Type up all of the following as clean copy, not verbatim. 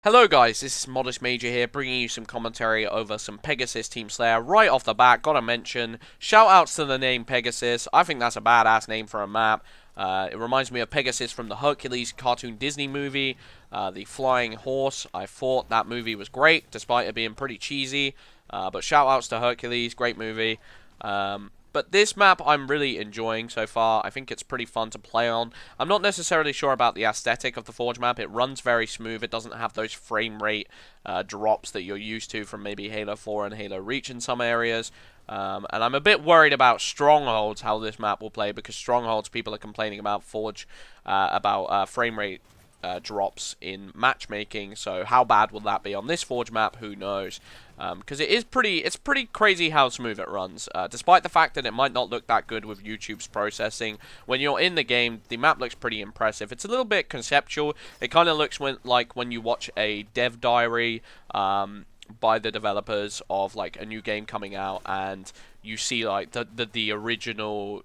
Hello guys, this is Modest Major here, bringing you some commentary over some Pegasus Team Slayer. Right off the bat, gotta mention, shout outs to the name Pegasus. I think that's a badass name for a map. It reminds me of Pegasus from the Hercules cartoon Disney movie, the flying horse. I thought that movie was great, despite it being pretty cheesy. But shout outs to Hercules, great movie. But this map I'm really enjoying so far. I think it's pretty fun to play on. I'm not necessarily sure about the aesthetic of the Forge map. It runs very smooth. It doesn't have those frame rate drops that you're used to from maybe Halo 4 and Halo Reach in some areas. And I'm a bit worried about Strongholds, how this map will play, because Strongholds, people are complaining about Forge, about frame rate drops in matchmaking. So how bad will that be on this Forge map? Who knows? Because it's pretty crazy how smooth it runs. Despite the fact that it might not look that good with YouTube's processing, when you're in the game, the map looks pretty impressive. It's a little bit conceptual. It kind of looks like when you watch a dev diary by the developers of like a new game coming out, and you see like the original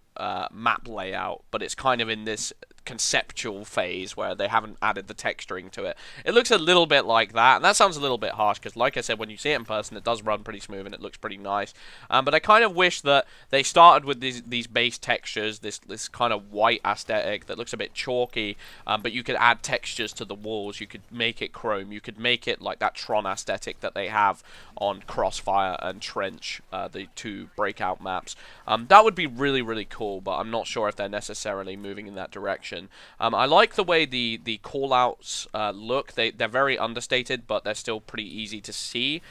map layout, but it's kind of in this conceptual phase where they haven't added the texturing to it. It looks a little bit like that, and that sounds a little bit harsh because, like I said, when you see it in person, it does run pretty smooth and it looks pretty nice. But I kind of wish that they started with these base textures, this kind of white aesthetic that looks a bit chalky, but you could add textures to the walls. You could make it chrome. You could make it like that Tron aesthetic that they have on Crossfire and Trench, the two breakout maps. That would be really, really cool, but I'm not sure if they're necessarily moving in that direction. I like the way the callouts look. They're very understated, but they're still pretty easy to see.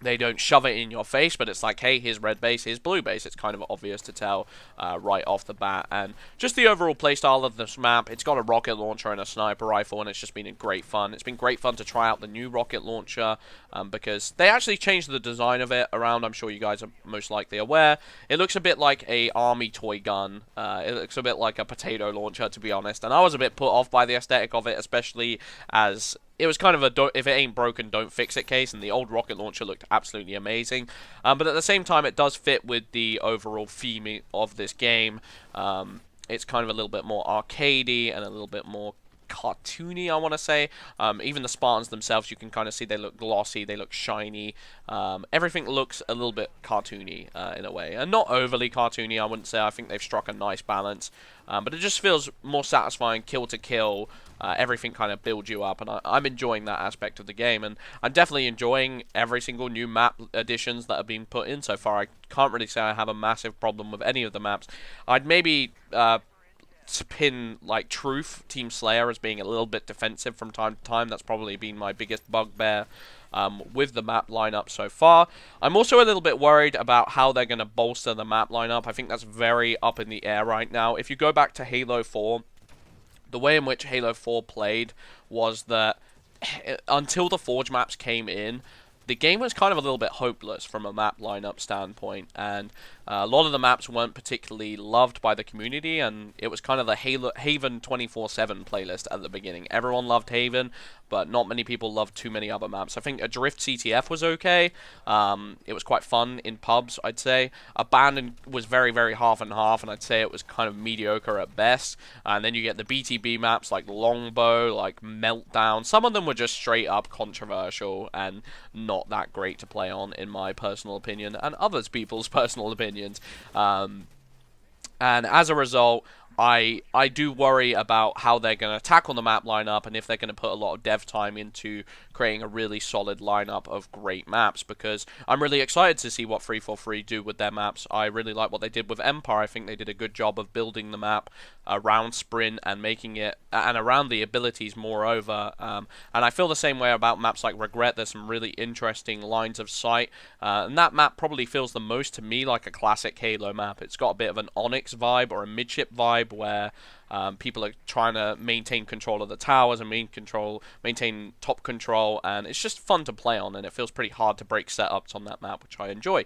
They don't shove it in your face, but it's like, hey, here's red base, here's blue base. It's kind of obvious to tell right off the bat. And just the overall playstyle of this map, it's got a rocket launcher and a sniper rifle, and it's just been great fun. It's been great fun to try out the new rocket launcher because they actually changed the design of it around. I'm sure you guys are most likely aware. It looks a bit like a army toy gun. It looks a bit like a potato launcher, to be honest. And I was a bit put off by the aesthetic of it, especially as it was kind of a if it ain't broken, don't fix it case, and the old rocket launcher looked absolutely amazing. But at the same time, it does fit with the overall theme of this game. It's kind of a little bit more arcadey and a little bit more cartoony, I want to say. Even the Spartans themselves, you can kind of see they look glossy, they look shiny. Everything looks a little bit cartoony in a way, and not overly cartoony, I wouldn't say. I think they've struck a nice balance, but it just feels more satisfying kill to kill. Everything kind of builds you up, and I'm enjoying that aspect of the game, and I'm definitely enjoying every single new map additions that have been put in so far. I can't really say I have a massive problem with any of the maps. I'd maybe pin like Truth Team Slayer as being a little bit defensive from time to time. That's probably been my biggest bugbear with the map lineup so far. I'm also a little bit worried about how they're going to bolster the map lineup. I think that's very up in the air right now. If you go back to Halo 4, the way in which Halo 4 played was that until the Forge maps came in, the game was kind of a little bit hopeless from a map lineup standpoint, and a lot of the maps weren't particularly loved by the community, and it was kind of the Haven 24/7 playlist at the beginning. Everyone loved Haven, but not many people loved too many other maps. I think Adrift CTF was okay. It was quite fun in pubs, I'd say. Abandoned was very, very half and half, and I'd say it was kind of mediocre at best. And then you get the BTB maps like Longbow, like Meltdown. Some of them were just straight up controversial and not that great to play on, in my personal opinion, and others people's personal opinions. And as a result, I do worry about how they're going to tackle the map lineup, and if they're going to put a lot of dev time into creating a really solid lineup of great maps, because I'm really excited to see what 343 do with their maps. I really like what they did with Empire. I think they did a good job of building the map around Sprint and making it, and around the abilities moreover. And I feel the same way about maps like Regret. There's some really interesting lines of sight, and that map probably feels the most to me like a classic Halo map. It's got a bit of an Onyx vibe or a midship vibe where people are trying to maintain control of the towers and maintain top control, and it's just fun to play on, and it feels pretty hard to break setups on that map, which I enjoy.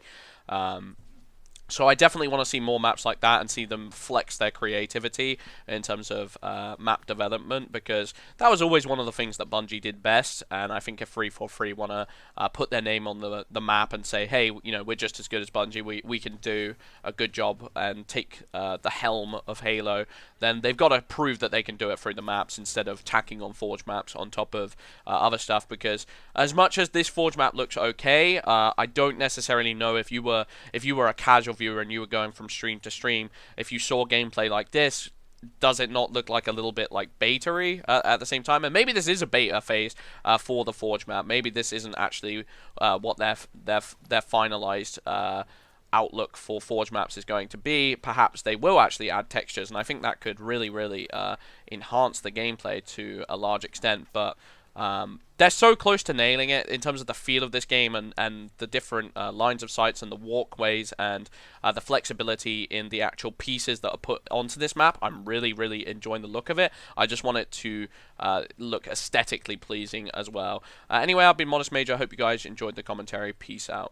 So I definitely want to see more maps like that and see them flex their creativity in terms of map development, because that was always one of the things that Bungie did best. And I think if 343 want to put their name on the map and say, hey, you know, we're just as good as Bungie, we can do a good job and take the helm of Halo, then they've got to prove that they can do it through the maps instead of tacking on Forge maps on top of other stuff. Because as much as this Forge map looks okay, I don't necessarily know if you were a casual viewer and you were going from stream to stream, if you saw gameplay like this, does it not look like a little bit like beta-y at the same time? And maybe this is a beta phase for the Forge map. Maybe this isn't actually what their finalized outlook for Forge maps is going to be. Perhaps they will actually add textures, and I think that could really, really enhance the gameplay to a large extent. But they're so close to nailing it in terms of the feel of this game, and the different lines of sights and the walkways and the flexibility in the actual pieces that are put onto this map. I'm really, really enjoying the look of it. I just want it to look aesthetically pleasing as well. Anyway, I've been Modest Major. I hope you guys enjoyed the commentary. Peace out.